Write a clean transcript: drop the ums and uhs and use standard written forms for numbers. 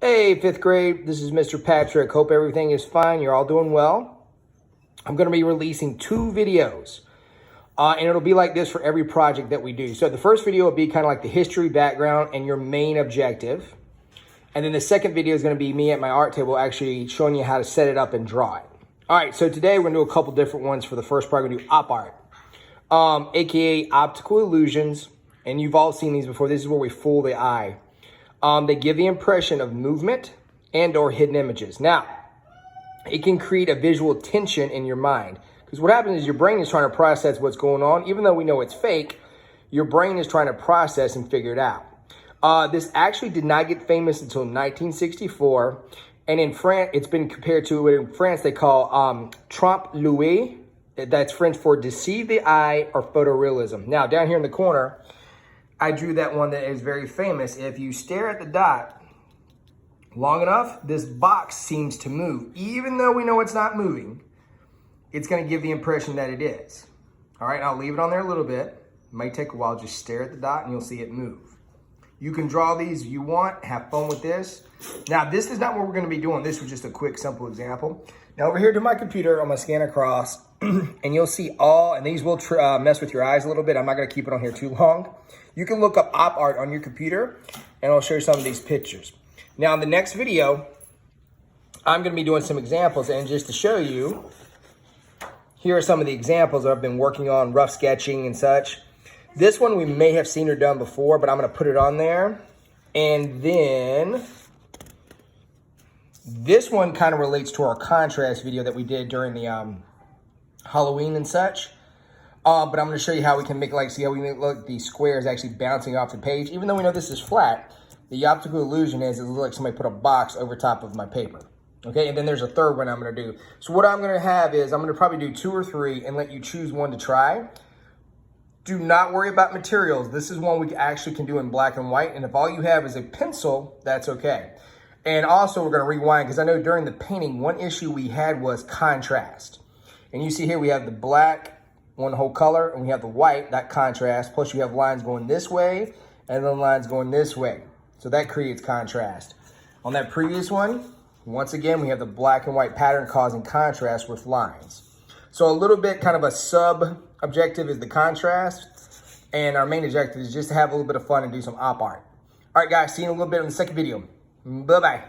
Hey, fifth grade, this is Mr. Patrick. Hope everything is fine. You're all doing well. I'm going to be releasing 2 videos, and it'll be like this for every project that we do. So the first video will be kind of like the history, background, and your main objective. And then the second video is going to be me at my art table actually showing you how to set it up and draw it. All right, so today we're going to do a couple different ones. For the first part, we're going to do op art, aka optical illusions. And you've all seen these before. This is where we fool the eye. They give the impression of movement and or hidden images. Now, it can create a visual tension in your mind. Because what happens is your brain is trying to process what's going on. Even though we know it's fake, your brain is trying to process and figure it out. This actually did not get famous until 1964. And in France, it's been compared to what in France they call trompe l'oeil. That's French for deceive the eye or photorealism. Now, down here in the corner, I drew that one that is very famous. If you stare at the dot long enough, this box seems to move. Even though we know it's not moving, it's going to give the impression that it is. All right, I'll leave it on there a little bit. It might take a while. Just stare at the dot and you'll see it move. You can draw these if you want. Have fun with this. Now, this is not what we're going to be doing. This was just a quick, simple example. Now, over here to my computer, I'm going to scan across, and you'll see all, and these will mess with your eyes a little bit. I'm not going to keep it on here too long. You can look up op art on your computer, and I'll show you some of these pictures. Now, in the next video, I'm going to be doing some examples, and just to show you, here are some of the examples that I've been working on, rough sketching and such. This one we may have seen or done before, but I'm going to put it on there. And then this one kind of relates to our contrast video that we did during the Halloween and such. But I'm going to show you how we can make, like, see how we make look these squares actually bouncing off the page. Even though we know this is flat, the optical illusion is it looks like somebody put a box over top of my paper. Okay, and then there's a third one I'm going to do. So what I'm going to have is I'm going to probably do 2 or 3 and let you choose one to try. Do not worry about materials. This is one we actually can do in black and white. And if all you have is a pencil, that's okay. And also we're going to rewind because I know during the painting, one issue we had was contrast. And you see here we have the black, one whole color, and we have the white, that contrast. Plus you have lines going this way and then lines going this way. So that creates contrast. On that previous one, once again, we have the black and white pattern causing contrast with lines. So a little bit kind of a sub-objective is the contrast. And our main objective is just to have a little bit of fun and do some op art. All right, guys, see you in a little bit in the second video. Bye-bye.